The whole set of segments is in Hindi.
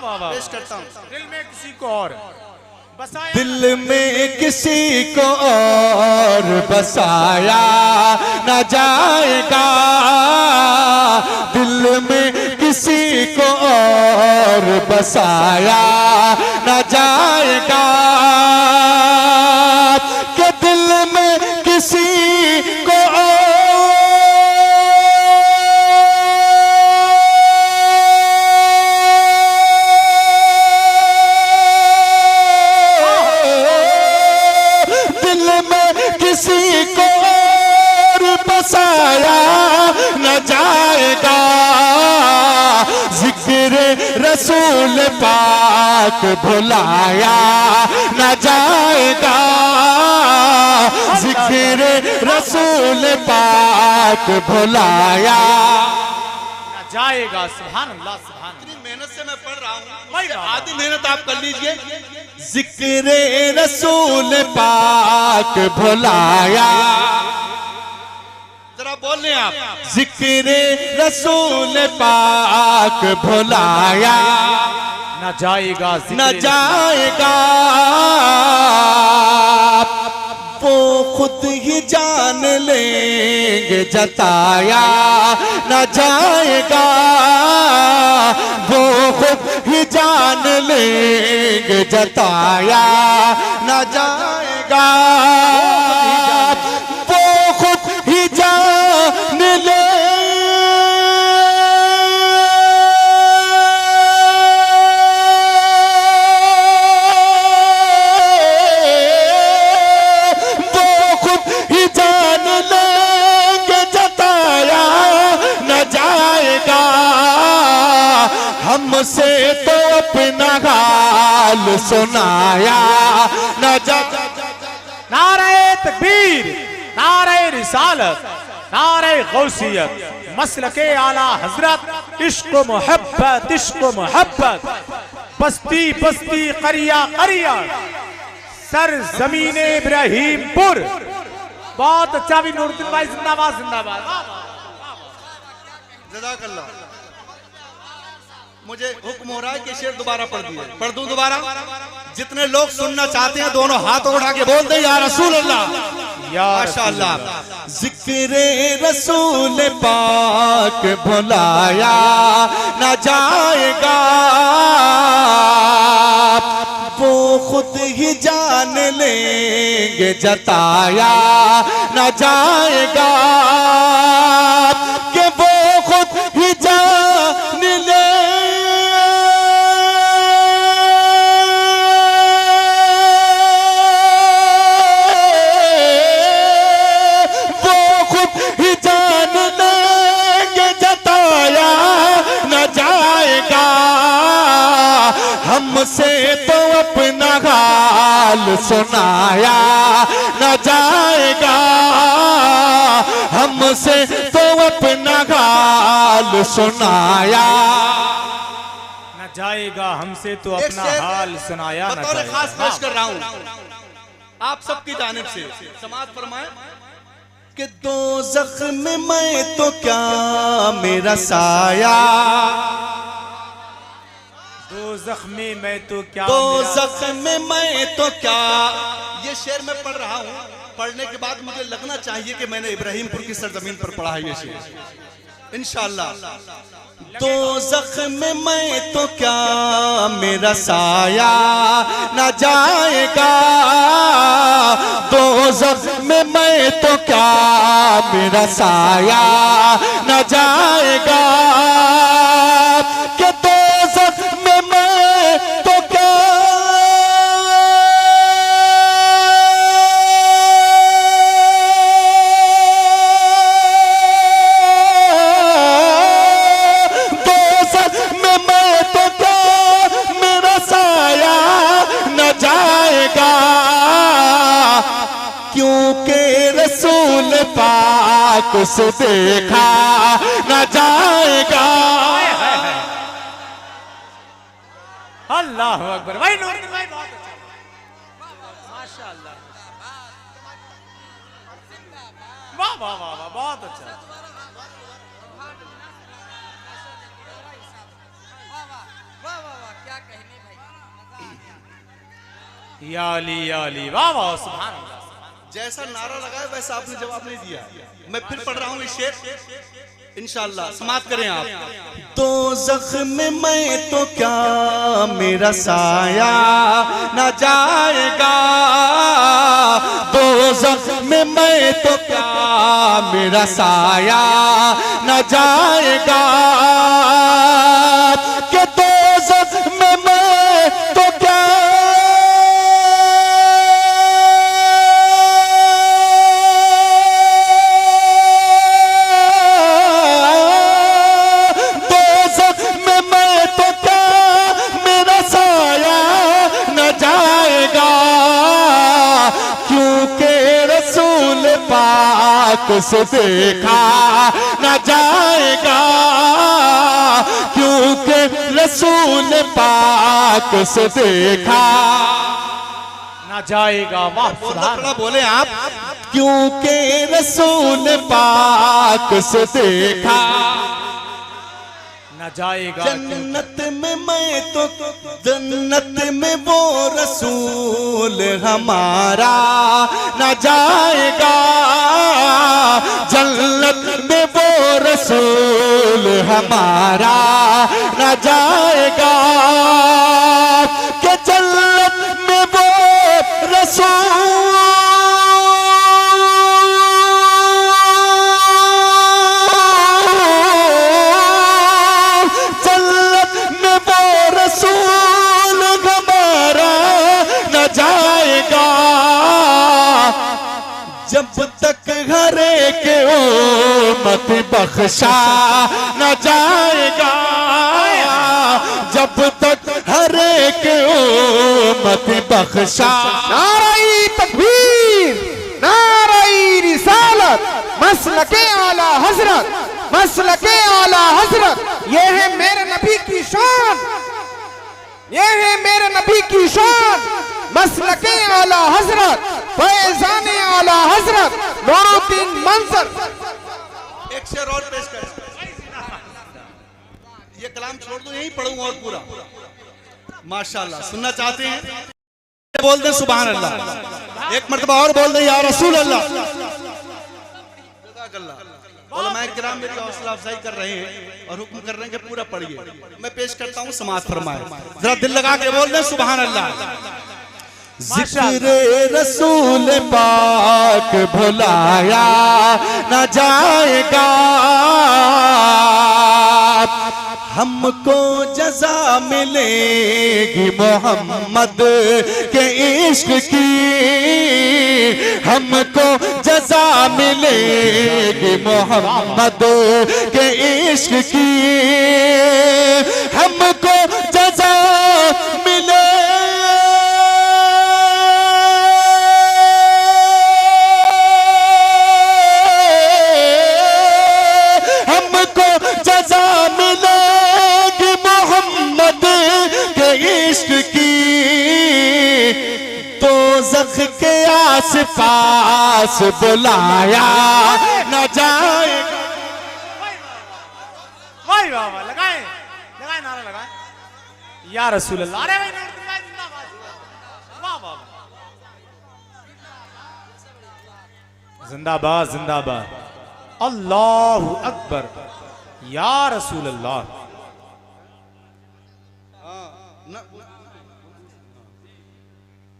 वाह वाह पेश करता हूँ। दिल में किसी को और बसाया, दिल में किसी को और बसाया न जाएगा, दिल में किसी को और बसाया न जाएगा, कि दिल में किसी को किसी को और बसाया न जाएगा, जिक्र रसूल पाक भुलाया न जाएगा, जिक्र रसूल पाक भुलाया न जाएगा। सुभान अल्लाह सुभान अल्लाह। इतनी मेहनत से मैं पढ़ रहा हूँ, वही बात। आधी मेहनत आप कर लीजिए। जिक्र रसूल पाक भुलाया, जरा बोल लें आप। जिक्र रसूल पाक भुलाया न जाएगा, न जाएगा, वो खुद ही जान लेंगे जताया न जाएगा, वो खुद ही जान लेंगे जताया न जाएगा, वो खुद ही जान ले हमसे तो अपना हाल सुनाया न जा। नारे तकबीर, नारे रिसालत, नारे गौसियत, मसलके आला हजरत, इश्क मोहब्बत, इश्क मोहब्बत, बस्ती बस्ती करिया करिया, सर जमीने इब्राहिमपुर। बहुत अच्छा भी नूरुद्दीन भाई जिंदाबाद जिंदाबाद। जज़ाकल्लाह। मुझे हुक्म हो रहा है कि शेर दोबारा पढ़ दिए। पढ़ दूं दोबारा? जितने लोग सुनना चाहते हैं दोनों हाथ उठा के बोल दे या रसूल अल्लाह, माशाअल्लाह। जिक्र रसूल पाक भुलाया न जाएगा, वो खुद ही जान लेंगे जताया न जाएगा, कि वो खुद ही जान ले हमसे तो अपना हाल सुनाया न जाएगा, हमसे तो अपना हाल सुनाया न जाएगा, हमसे तो अपना हाल सुनाया न बतौर जाएगा। खास पेश कर रहा हूँ आप सबकी जानिब से। समाअत फरमाए कि दो जख्म मैं तो क्या मेरा साया, दो जख्मी मैं तो क्या, दो जख्म मैं तो क्या। ये शेर मैं पढ़ रहा हूँ, पढ़ने के बाद मुझे लगना चाहिए कि मैंने इब्राहिमपुर की सरजमीन पर पढ़ा है ये शेर इंशाअल्लाह। दो जख्म मैं तो क्या मेरा साया न जाएगा, दो जख्म मैं तो क्या मेरा साया न जाएगा, कि दो जख्म मैं तो क्या पाक से देखा न जाएगा। अल्लाह अकबर। भाई नूरुद्दीन भाई बहुत अच्छा, माशाअल्लाह, वाह वाह वाह वाह, बहुत अच्छा। वाह वाह वाह, क्या या अली वाह वाह सुभान अल्लाह। जैसा नारा लगाया वैसा आपने जवाब नहीं दिया। मैं फिर पढ़ रहा हूँ इस शेर, इंशाअल्लाह समाप्त करें आप। तो जख्म में तो क्या मेरा साया न जाएगा, तो जख्म में तो क्या मेरा साया न जाएगा, कि तो जख्म में तो क्या से देखा न जाएगा, क्योंकि रसूल पाक से देखा न जाएगा। वाह थोड़ा बोले आप। क्योंकि रसूल पाक से देखा न जाएगा। जन्नत में मैं तो जन्नत में वो रसूल हमारा न जाएगा, जन्नत में वो रसूल हमारा न जाएगा, कि जन्नत में वो रसूल जब तक हर एक उम्मत बख्शा न जाएगा, जब तक हर एक उम्मत बख्शा। नाराई तकबीर, नाराई रिसालत, मसलके आला हजरत, मसलके आला हजरत। ये है मेरे नबी की शान, ये है मेरे नबी की शान। मसलके आला हजरत, फैजाने आला हजरत, नूरुद्दीन मंजर। एक शेर और पेश कर। ये कलाम छोड़ दो, यहीं पढ़ूंगा और पूरा। माशाल्लाह, सुनना चाहते हैं बोल दे सुभान अल्लाह। एक मर्तबा और बोल दे या रसूल अल्लाह। उलमाए किराम मेरी हौसला अफजाई कर रहे हैं और हुक्म कर रहे हैं कि पूरा पढ़िए। मैं पेश करता हूँ, समाअत फरमाए। जरा दिल लगा के बोल दे सुभान अल्लाह। जिक्र रसूल पाक भुलाया न जाएगा, हमको जज़ा मिलेगी मोहम्मद के इश्क की, हमको जज़ा मिलेगी मोहम्मद के इश्क की, हमको जज़ा मिले के आस पास बुलाया न जाएगा। वाह वाह वाह, लगाए लगाए नारा लगाए या रसूल अल्लाह। अरे भाई जिंदाबाद, वाह वाह, जिंदाबाद जिंदाबाद, अल्लाहु अकबर या रसूल अल्लाह।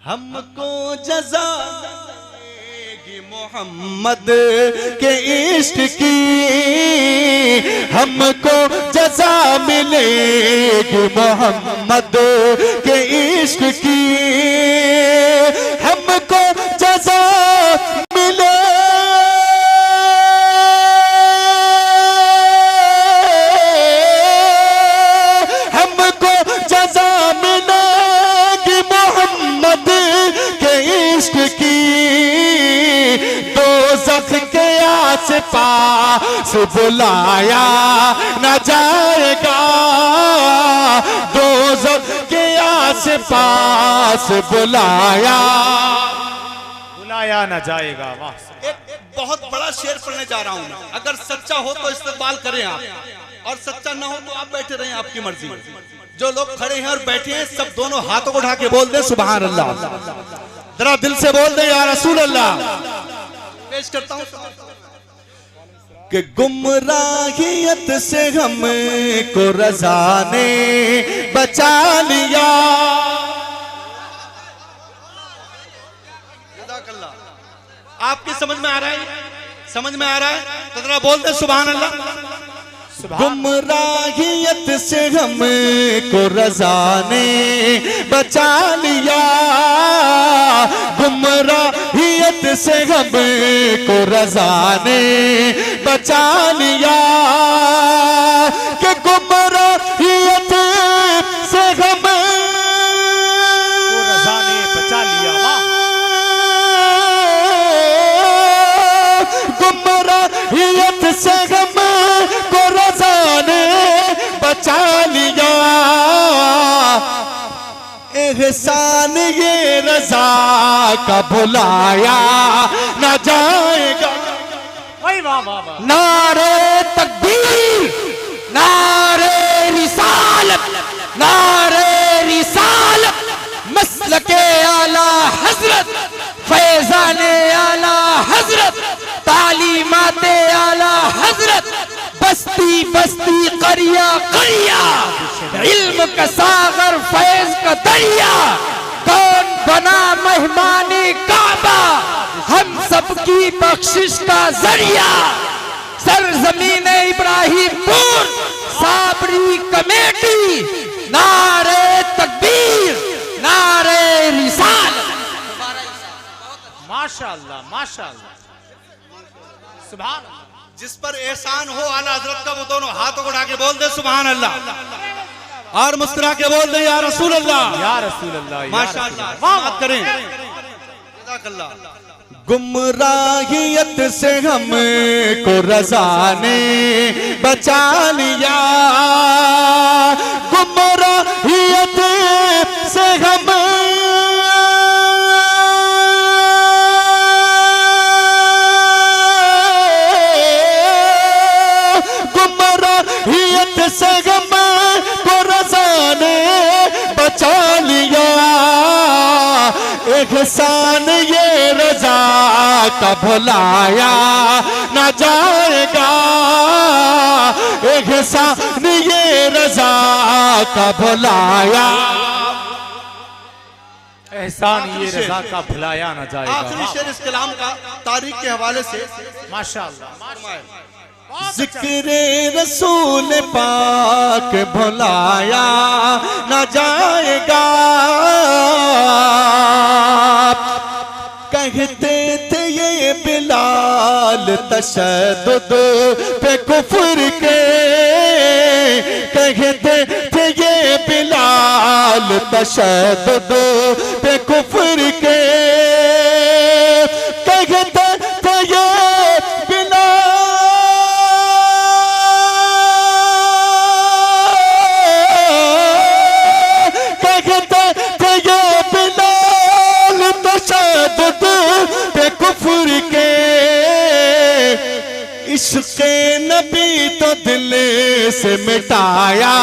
हमको जज़ा मिलेगी मोहम्मद के इश्क की, हमको जज़ा मिलेगी मोहम्मद के इश्क की, हमको जज़ा मिले हमको जज़ा मिलेगी मोहम्मद के इश्क की, दोज़ख के आस पास बुलाया न जाएगा, दोज़ख के आस पास बुलाया न जाएगा। वाह, एक बहुत बड़ा शेर पढ़ने जा रहा हूं। अगर सच्चा हो तो इस्तेमाल करें आप, और सच्चा ना हो तो आप बैठे रहें, आपकी मर्जी। जो लोग खड़े हैं और बैठे हैं सब दोनों हाथों को उठा के बोल दे सुभान अल्लाह। जरा दिल से बोल दे या रसूल अल्लाह। पेश करता हूं कि गुमराहियत से हमको रज़ा ने बचा लिया। आपकी समझ में आ रहा है? समझ में आ रहा है तो जरा बोल दे सुभान अल्लाह। गुमराहियत से हमको रज़ा ने बचा लिया। गुमराहियत से हमको रज़ा ने बचा लिया। कि गुमराहियत से हमको रज़ा ने बचा लिया। गुमराहियत से हमको रज़ा ने बचा लिया। एहसान ये रज़ा का भुलाया न जाएगा। वही वाह वाह वाह। नारे तकबीर, नारे रिसालत, नारे रिसालत, मसलके आला हजरत, फैजाने आला हजरत, तालीमाते आला हजरत, बस्ती बस्ती करिया करिया, इल्म का सागर फैज का दरिया, कौन बना मेहमाने काबा, हम सबकी बख्शिश का जरिया, सरजमीन इब्राहिमपुर साबरी कमेटी, नारे तकबीर, नारे रिसालत। माशाअल्लाह माशाअल्लाह सुभान अल्लाह। जिस पर एहसान हो आला हजरत का वो दोनों हाथों को उठा के बोल दे सुभान अल्लाह और मुस्कुरा के बोल दे या रसूल अल्लाह। या रसूल अल्लाह माशाअल्लाह बात करें। जज़ाकल्लाह। गुमराहियत से हमको रज़ा ने बचा लिया। गुमराहियत से हम से हमको रज़ा ने बचा लिया। एहसान ये रज़ा का भुलाया न जाएगा। एहसान ये रज़ा का भुलाया। एहसान ये रज़ा का भुलाया न जाएगा। आखिरी शेर इस कलाम का तारीख के हवाले से माशाअल्लाह। ज़िक्रे रसूल पाक भुलाया न जाएगा। कहते थे ये बिलाल तशद्दुद पे कुफ्र के। कहते थे ये बिलाल तशद्दुद पे कुफ्र के। कहते थे ये इश्क़े नबी तो दिल से मिटाया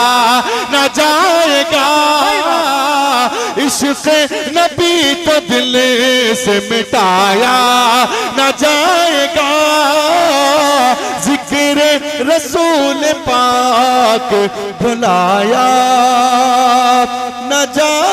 न जाएगा। इश्क़े नबी तो दिल से मिटाया न जाएगा। ज़िक्र रसूल पाक भुलाया न जाएगा।